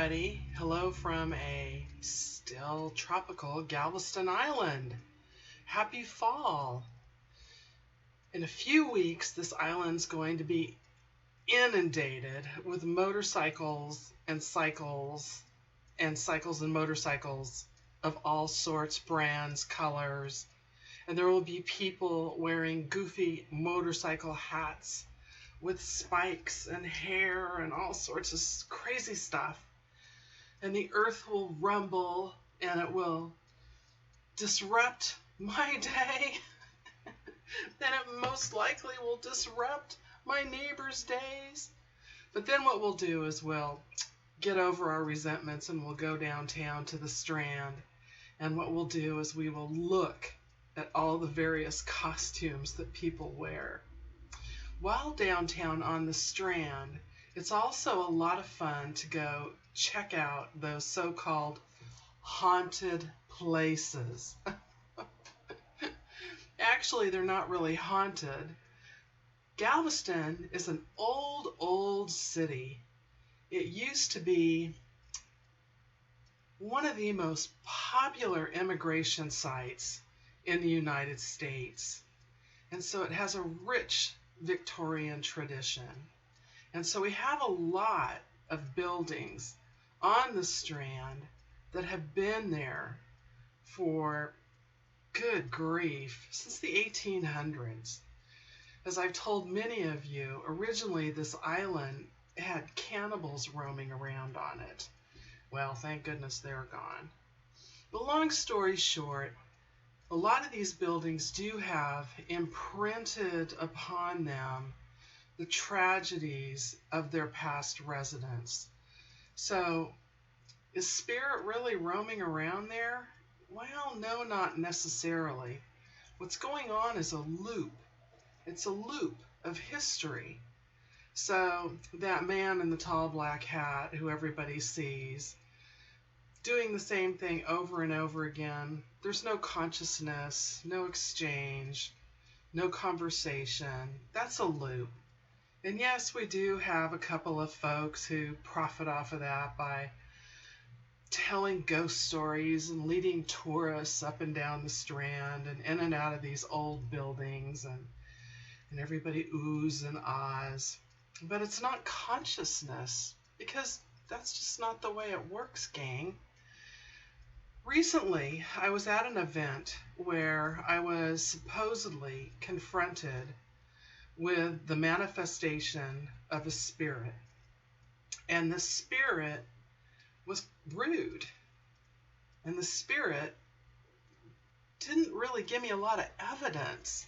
everybody. Hello from a still tropical Galveston island. Happy fall. In a few weeks, this island's going to be inundated with motorcycles and cycles and motorcycles of all sorts, brands, colors. And there will be people wearing goofy motorcycle hats with spikes and hair and all sorts of crazy stuff. And the earth will rumble and it will disrupt my day. Then it most likely will disrupt my neighbor's days. But then what we'll do is we'll get over our resentments and we'll go downtown to the Strand. And what we'll do is we will look at all the various costumes that people wear. While downtown on the Strand, it's also a lot of fun to go check out those so-called haunted places. Actually, they're not really haunted. Galveston is an old city. It used to be one of the most popular immigration sites in the United States. And so it has a rich Victorian tradition. And so we have a lot of buildings on the Strand that have been there for, good grief, since the 1800s. As I've told many of you, originally this island had cannibals roaming around on it. Well, thank goodness they're gone. But long story short, a lot of these buildings do have imprinted upon them the tragedies of their past residents. So, is spirit really roaming around there? Well, no, not necessarily. What's going on is a loop. It's a loop of history. So, that man in the tall black hat who everybody sees, doing the same thing over and over again. There's no consciousness, no exchange, no conversation. That's a loop. And yes, we do have a couple of folks who profit off of that by telling ghost stories and leading tourists up and down the Strand and in and out of these old buildings, and everybody oohs and ahs. But it's not consciousness, because that's just not the way it works, gang. Recently, I was at an event where I was supposedly confronted with the manifestation of a spirit. And the spirit was rude. And the spirit didn't really give me a lot of evidence.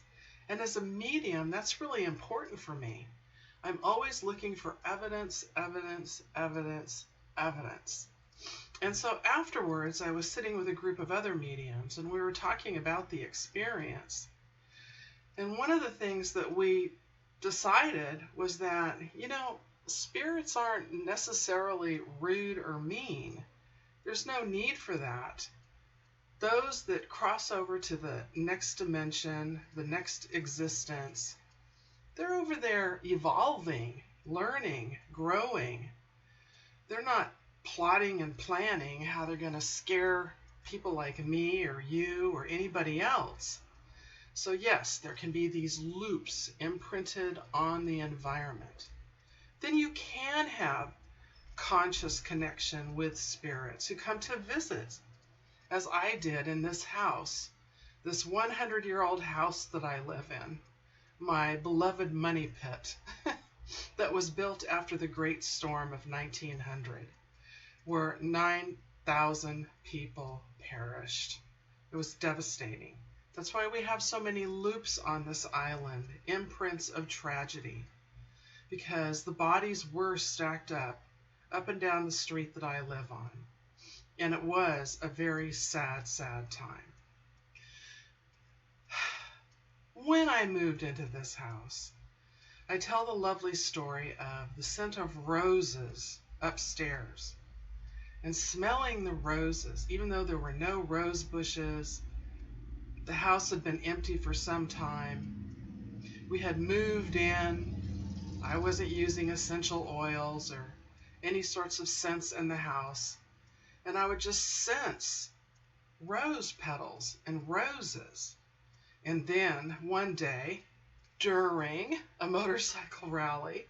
And as a medium, that's really important for me. I'm always looking for evidence. And so afterwards, I was sitting with a group of other mediums, and we were talking about the experience. And one of the things that we decided was that, spirits aren't necessarily rude or mean. There's no need for that. Those that cross over to the next dimension, the next existence, they're over there evolving, learning, growing. They're not plotting and planning how they're going to scare people like me or you or anybody else. So yes, there can be these loops imprinted on the environment. Then you can have conscious connection with spirits who come to visit, as I did in this house, this 100-year-old house that I live in, my beloved money pit that was built after the Great Storm of 1900. Where 9,000 people perished. It was devastating. That's why we have so many loops on this island, imprints of tragedy, because the bodies were stacked up and down the street that I live on. And it was a very sad time. When I moved into this house, I tell the lovely story of the scent of roses upstairs. And smelling the roses, even though there were no rose bushes, the house had been empty for some time. We had moved in. I wasn't using essential oils or any sorts of scents in the house, and I would just sense rose petals and roses. And then one day, during a motorcycle rally,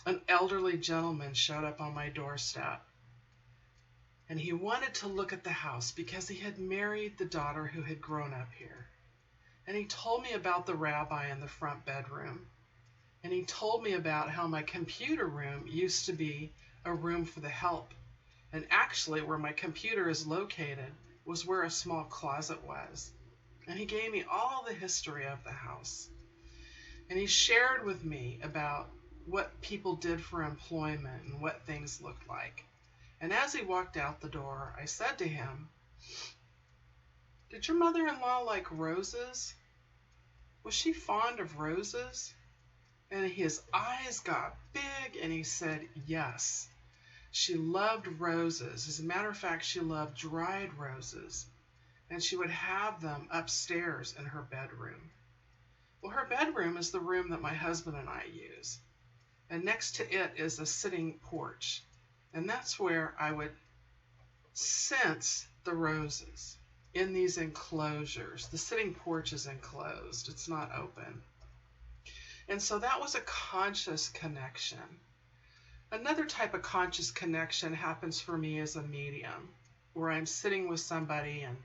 an elderly gentleman showed up on my doorstep. And he wanted to look at the house because he had married the daughter who had grown up here. And he told me about the rabbi in the front bedroom. And he told me about how my computer room used to be a room for the help. And actually, where my computer is located was where a small closet was. And he gave me all the history of the house. And he shared with me about what people did for employment and what things looked like. And as he walked out the door, I said to him, "Did your mother-in-law like roses? Was she fond of roses?" And his eyes got big and he said, "Yes. She loved roses. As a matter of fact, she loved dried roses. And she would have them upstairs in her bedroom." Well, her bedroom is the room that my husband and I use. And next to it is a sitting porch. And that's where I would sense the roses in these enclosures. The sitting porch is enclosed. It's not open. And so that was a conscious connection. Another type of conscious connection happens for me as a medium, where I'm sitting with somebody and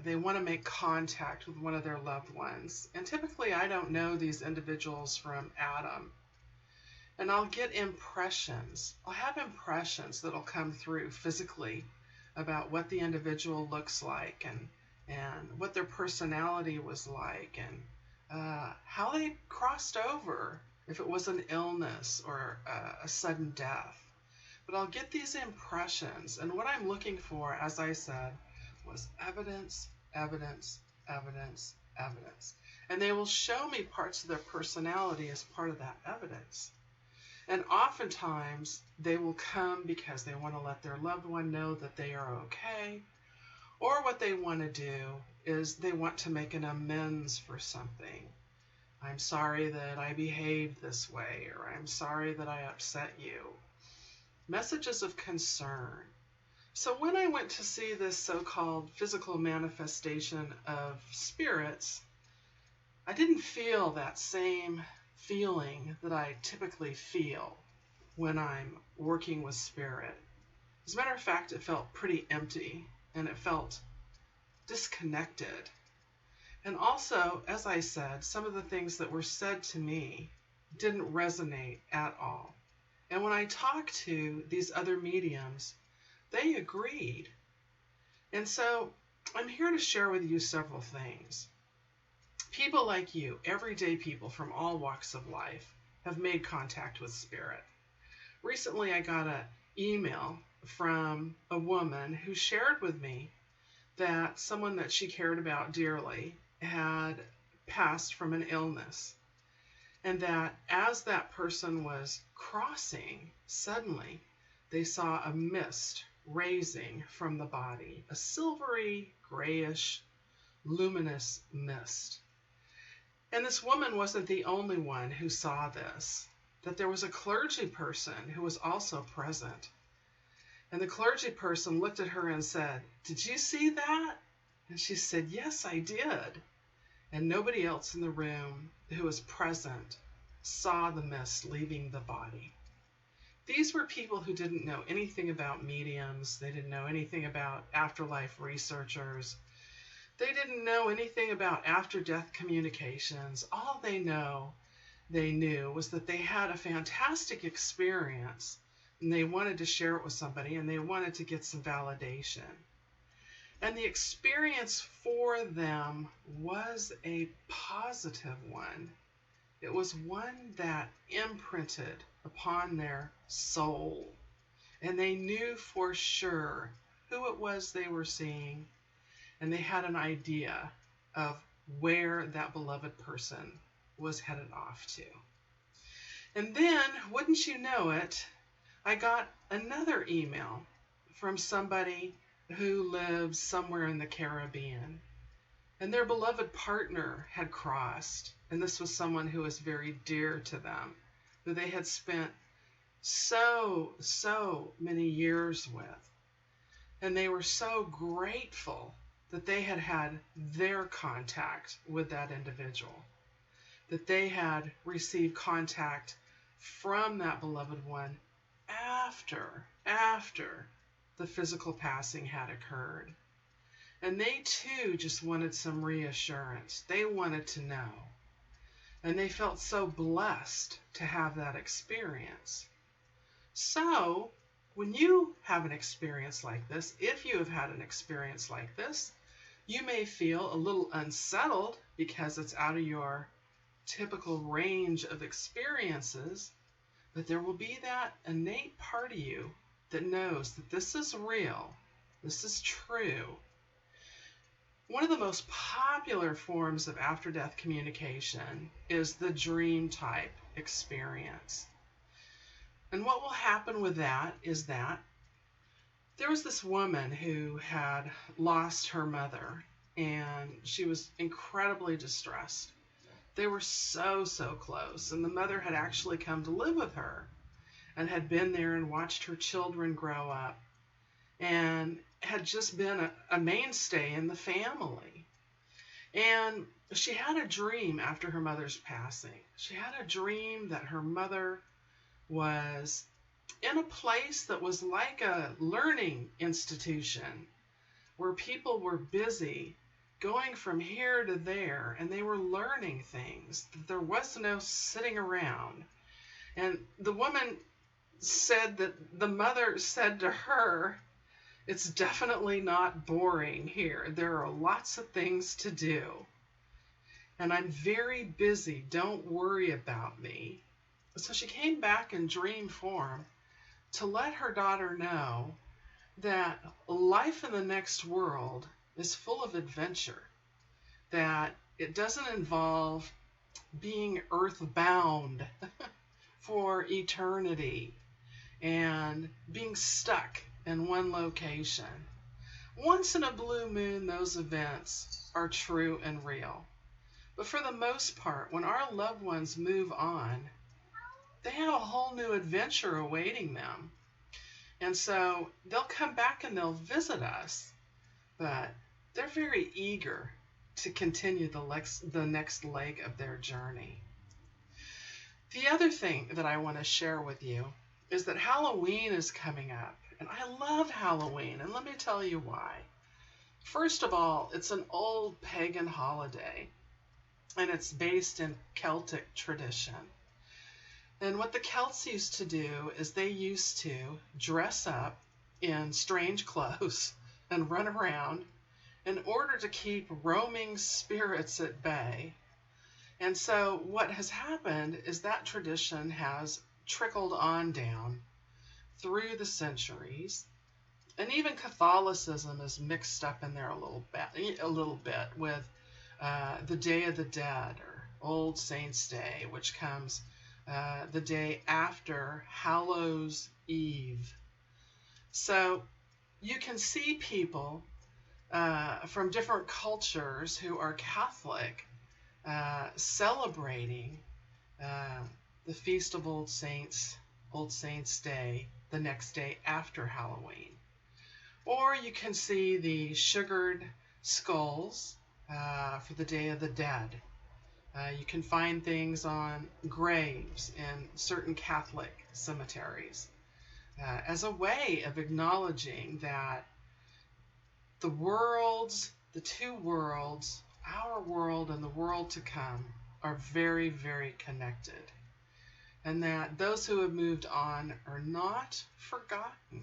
they want to make contact with one of their loved ones. And typically I don't know these individuals from Adam. And I'll get impressions. I'll have impressions that'll come through physically about what the individual looks like and what their personality was like and how they crossed over, if it was an illness or a sudden death. But I'll get these impressions, and what I'm looking for, as I said, was evidence, evidence, evidence, evidence. And they will show me parts of their personality as part of that evidence. And oftentimes, they will come because they want to let their loved one know that they are okay. Or what they want to do is they want to make an amends for something. "I'm sorry that I behaved this way," or "I'm sorry that I upset you." Messages of concern. So when I went to see this so-called physical manifestation of spirits, I didn't feel that same feeling that I typically feel when I'm working with spirit. As a matter of fact, it felt pretty empty and it felt disconnected. And also, as I said, some of the things that were said to me didn't resonate at all. And when I talked to these other mediums, they agreed. And so I'm here to share with you several things. People like you, everyday people from all walks of life, have made contact with spirit. Recently, I got an email from a woman who shared with me that someone that she cared about dearly had passed from an illness. And that as that person was crossing, suddenly they saw a mist raising from the body, a silvery, grayish, luminous mist. And this woman wasn't the only one who saw this, that there was a clergy person who was also present. And the clergy person looked at her and said, "Did you see that?" And she said, "Yes, I did." And nobody else in the room who was present saw the mist leaving the body. These were people who didn't know anything about mediums. They didn't know anything about afterlife researchers. They didn't know anything about after-death communications. All they knew was that they had a fantastic experience and they wanted to share it with somebody and they wanted to get some validation. And the experience for them was a positive one. It was one that imprinted upon their soul. And they knew for sure who it was they were seeing. And they had an idea of where that beloved person was headed off to. And then, wouldn't you know it, I got another email from somebody who lives somewhere in the Caribbean. And their beloved partner had crossed. And this was someone who was very dear to them, who they had spent so many years with. And they were so grateful that they had had their contact with that individual, that they had received contact from that beloved one after the physical passing had occurred. And they too just wanted some reassurance. They wanted to know. And they felt so blessed to have that experience. So, when you have an experience like this, if you have had an experience like this, you may feel a little unsettled because it's out of your typical range of experiences, but there will be that innate part of you that knows that this is real, this is true. One of the most popular forms of after-death communication is the dream type experience. And what will happen with that is that there was this woman who had lost her mother, and she was incredibly distressed. They were so close, and the mother had actually come to live with her and had been there and watched her children grow up and had just been a mainstay in the family. And she had a dream after her mother's passing. She had a dream that her mother was in a place that was like a learning institution where people were busy going from here to there, and they were learning things. There was no sitting around. And the woman said that the mother said to her, "It's definitely not boring here. There are lots of things to do. And I'm very busy. Don't worry about me." So she came back in dream form to let her daughter know that life in the next world is full of adventure, that it doesn't involve being earthbound for eternity and being stuck in one location. Once in a blue moon, those events are true and real. But for the most part, when our loved ones move on, they have a whole new adventure awaiting them. And so they'll come back and they'll visit us, but they're very eager to continue the next leg of their journey. The other thing that I want to share with you is that Halloween is coming up. And I love Halloween, and let me tell you why. First of all, it's an old pagan holiday, and it's based in Celtic tradition. And what the Celts used to do is they used to dress up in strange clothes and run around in order to keep roaming spirits at bay. And so what has happened is that tradition has trickled on down through the centuries, and even Catholicism is mixed up in there a little bit with the Day of the Dead, or Old Saints' Day, which comes the day after Hallows Eve. So you can see people from different cultures who are Catholic celebrating the Feast of Old Saints, Old Saints' Day, the next day after Halloween. Or you can see the sugared skulls for the Day of the Dead. You can find things on graves in certain Catholic cemeteries as a way of acknowledging that the two worlds, our world and the world to come, are very, very connected. And that those who have moved on are not forgotten.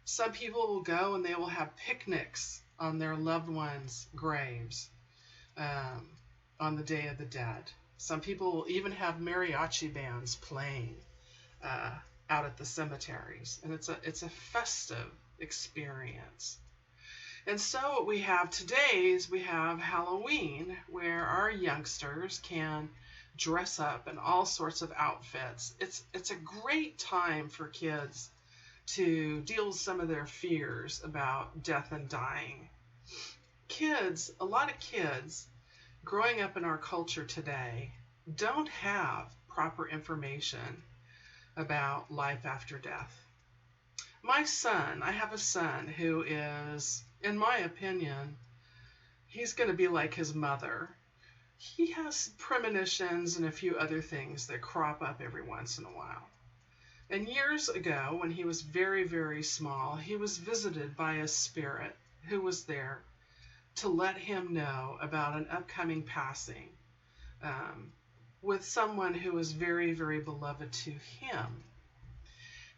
Some people will go and they will have picnics on their loved ones' graves on the Day of the Dead. Some people will even have mariachi bands playing out at the cemeteries. And it's a festive experience. And so what we have today is we have Halloween, where our youngsters can dress up in all sorts of outfits. It's a great time for kids to deal with some of their fears about death and dying. A lot of kids growing up in our culture today don't have proper information about life after death. My son, I have a son who is, in my opinion, he's going to be like his mother. He has premonitions and a few other things that crop up every once in a while. And years ago, when he was very, very small, he was visited by a spirit who was there to let him know about an upcoming passing with someone who was very, very beloved to him.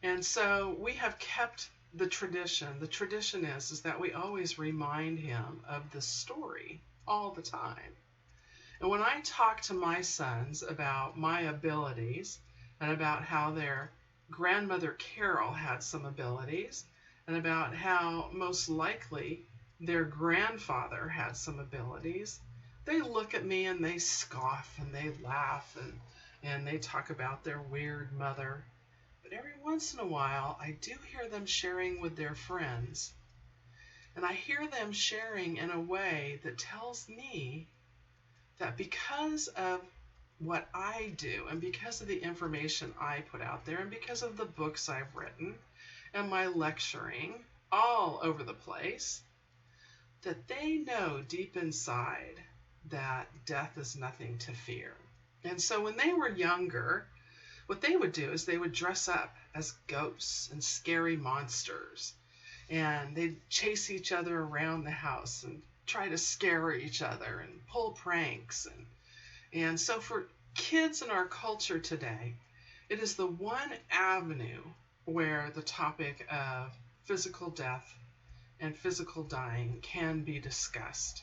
And so we have kept the tradition. The tradition is that we always remind him of this story all the time. And when I talk to my sons about my abilities and about how their grandmother Carol had some abilities and about how most likely their grandfather had some abilities, they look at me and they scoff and they laugh and they talk about their weird mother. But every once in a while, I do hear them sharing with their friends. And I hear them sharing in a way that tells me that because of what I do and because of the information I put out there and because of the books I've written and my lecturing all over the place, that they know deep inside that death is nothing to fear. And so when they were younger, what they would do is they would dress up as ghosts and scary monsters, and they'd chase each other around the house and try to scare each other and pull pranks. And so for kids in our culture today, it is the one avenue where the topic of physical death and physical dying can be discussed.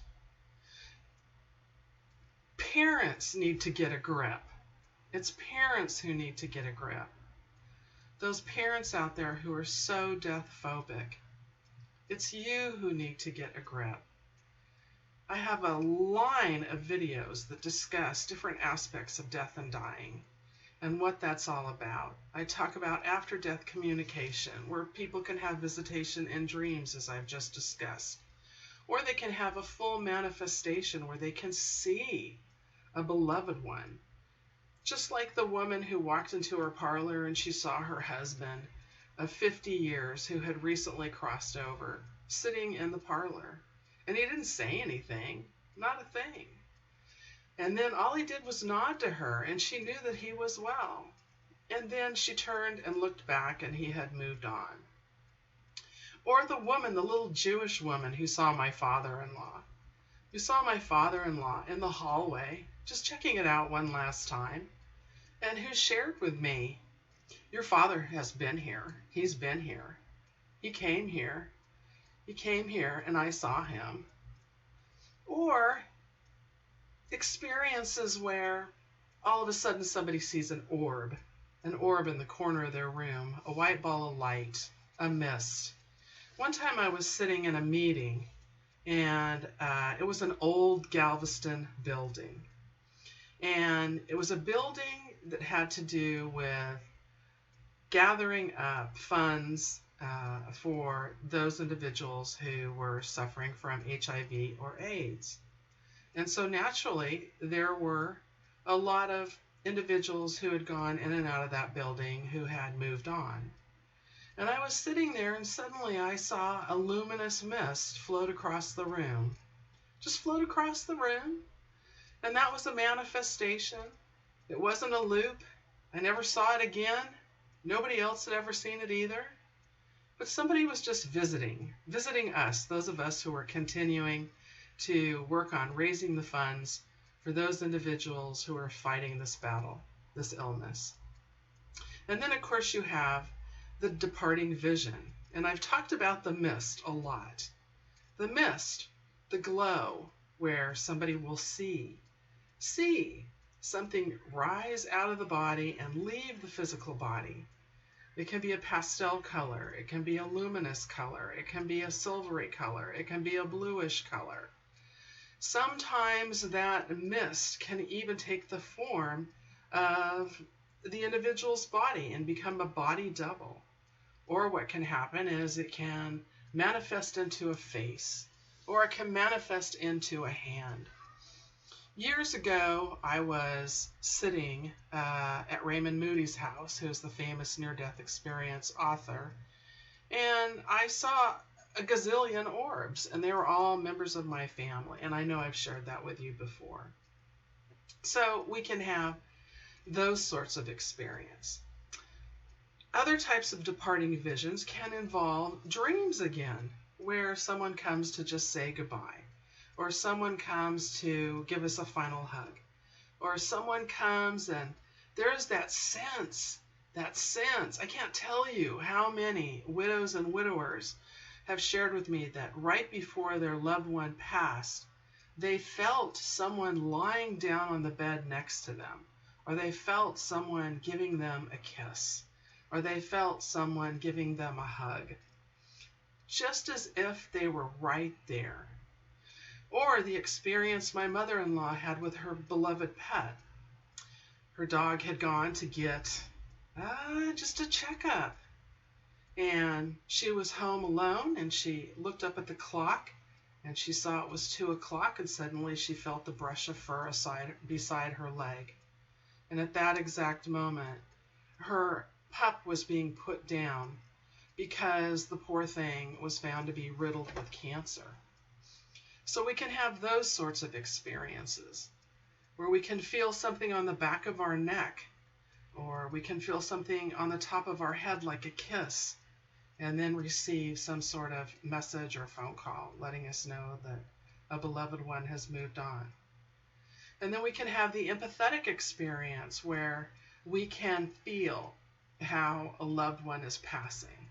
Parents need to get a grip. It's parents who need to get a grip. Those parents out there who are so death phobic, it's you who need to get a grip. I have a line of videos that discuss different aspects of death and dying and what that's all about. I talk about after-death communication, where people can have visitation in dreams, as I've just discussed. Or they can have a full manifestation where they can see a beloved one. Just like the woman who walked into her parlor and she saw her husband of 50 years who had recently crossed over, sitting in the parlor. And he didn't say anything, not a thing. And then all he did was nod to her, and she knew that he was well. And then she turned and looked back, and he had moved on. Or the woman, the little Jewish woman who saw my father-in-law, in the hallway, just checking it out one last time, and who shared with me, your father has been here. He's been here. He came here. He came here, and I saw him. Or experiences where all of a sudden somebody sees an orb in the corner of their room, a white ball of light, a mist. One time I was sitting in a meeting, and it was an old Galveston building. And it was a building that had to do with gathering up funds for those individuals who were suffering from HIV or AIDS. And so naturally, there were a lot of individuals who had gone in and out of that building who had moved on. And I was sitting there, and suddenly I saw a luminous mist float across the room. Just float across the room. And that was a manifestation. It wasn't a loop. I never saw it again. Nobody else had ever seen it either. But somebody was just visiting us, those of us who were continuing to work on raising the funds for those individuals who are fighting this battle, this illness. And then, of course, you have the departing vision. And I've talked about the mist a lot. The mist, the glow, where somebody will see something rise out of the body and leave the physical body. It can be a pastel color. It can be a luminous color. It can be a silvery color. It can be a bluish color. Sometimes that mist can even take the form of the individual's body and become a body double. Or what can happen is it can manifest into a face, or it can manifest into a hand. Years ago, I was sitting at Raymond Moody's house, who's the famous near-death experience author, and I saw a gazillion orbs, and they were all members of my family, and I know I've shared that with you before. So we can have those sorts of experience. Other types of departing visions can involve dreams again, where someone comes to just say goodbye, or someone comes to give us a final hug, or someone comes and there's that sense. I can't tell you how many widows and widowers have shared with me that right before their loved one passed, they felt someone lying down on the bed next to them, or they felt someone giving them a kiss, or they felt someone giving them a hug, just as if they were right there. Or the experience my mother-in-law had with her beloved pet. Her dog had gone to get just a checkup, and she was home alone, and she looked up at the clock, and she saw it was 2 o'clock, and suddenly she felt the brush of fur beside her leg. And at that exact moment, her pup was being put down because the poor thing was found to be riddled with cancer. So we can have those sorts of experiences where we can feel something on the back of our neck, or we can feel something on the top of our head like a kiss, and then receive some sort of message or phone call letting us know that a beloved one has moved on. And then we can have the empathetic experience where we can feel how a loved one is passing.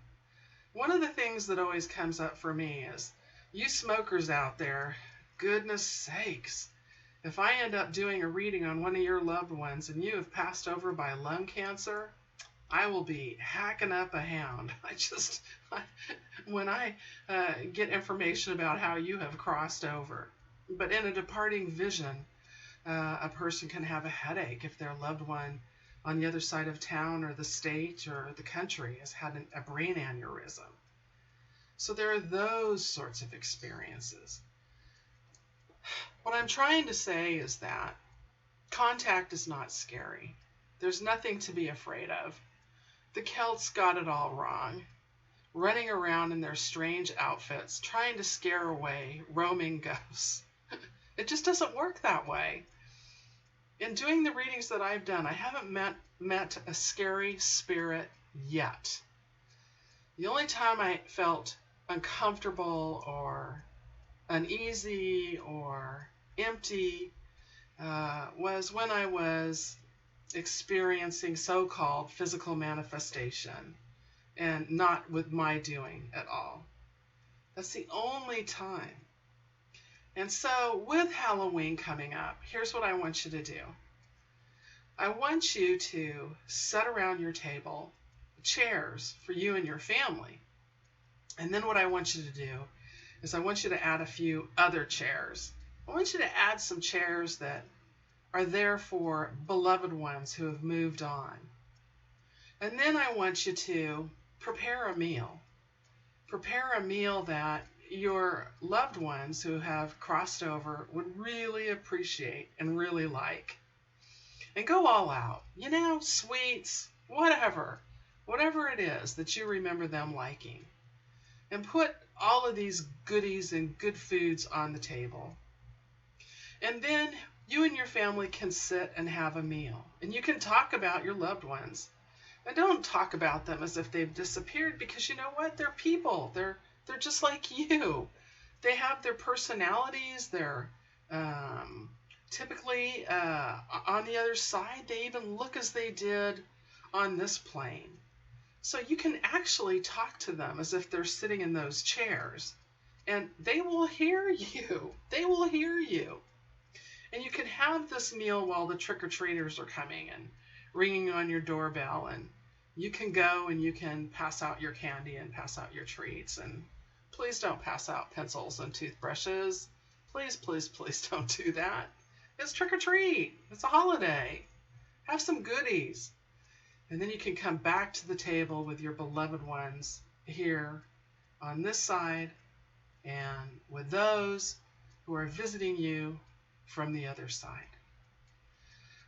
One of the things that always comes up for me is, you smokers out there, goodness sakes, if I end up doing a reading on one of your loved ones and you have passed over by lung cancer, I will be hacking up a hound. When I get information about how you have crossed over. But in a departing vision, a person can have a headache if their loved one on the other side of town or the state or the country has had a brain aneurysm. So there are those sorts of experiences. What I'm trying to say is that contact is not scary. There's nothing to be afraid of. The Celts got it all wrong, running around in their strange outfits, trying to scare away roaming ghosts. It just doesn't work that way. In doing the readings that I've done, I haven't met a scary spirit yet. The only time I felt uncomfortable or uneasy or empty was when I was experiencing so-called physical manifestation, and not with my doing at all. That's the only time. And so with Halloween coming up, here's what I want you to do. I want you to set around your table chairs for you and your family. And then what I want you to do is I want you to add a few other chairs. I want you to add some chairs that are there for beloved ones who have moved on. And then I want you to prepare a meal. Prepare a meal that your loved ones who have crossed over would really appreciate and really like. And go all out. Sweets, whatever it is that you remember them liking. And put all of these goodies and good foods on the table. And then you and your family can sit and have a meal. And you can talk about your loved ones. And don't talk about them as if they've disappeared, because you know what? They're people. They're just like you. They have their personalities. They're typically on the other side. They even look as they did on this plane. So you can actually talk to them as if they're sitting in those chairs. And they will hear you. They will hear you. And you can have this meal while the trick-or-treaters are coming and ringing on your doorbell. And you can go and you can pass out your candy and pass out your treats. And please don't pass out pencils and toothbrushes. Please, please, please don't do that. It's trick-or-treat. It's a holiday. Have some goodies. And then you can come back to the table with your beloved ones here on this side, and with those who are visiting you from the other side.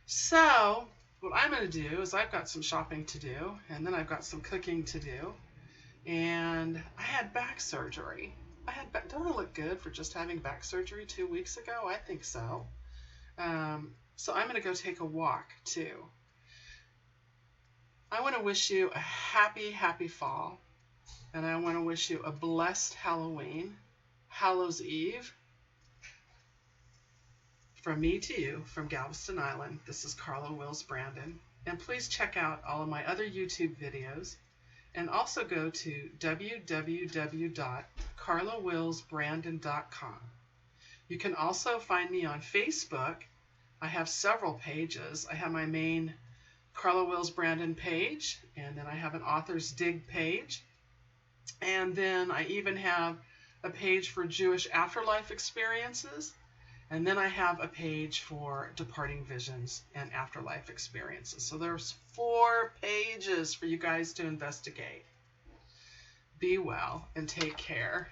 So what I'm going to do is I've got some shopping to do, and then I've got some cooking to do. And I had back surgery. Don't I look good for just having back surgery 2 weeks ago? I think so. So I'm going to go take a walk too. I want to wish you a happy, happy fall. And I want to wish you a blessed Halloween, Hallows Eve. From me to you, from Galveston Island, this is Carla Wills Brandon. And please check out all of my other YouTube videos. And also go to www.carlawillsbrandon.com. You can also find me on Facebook. I have several pages. I have my main Carla Wills Brandon page, and then I have an Author's Dig page. And then I even have a page for Jewish afterlife experiences. And then I have a page for departing visions and afterlife experiences. So there's 4 pages for you guys to investigate. Be well and take care.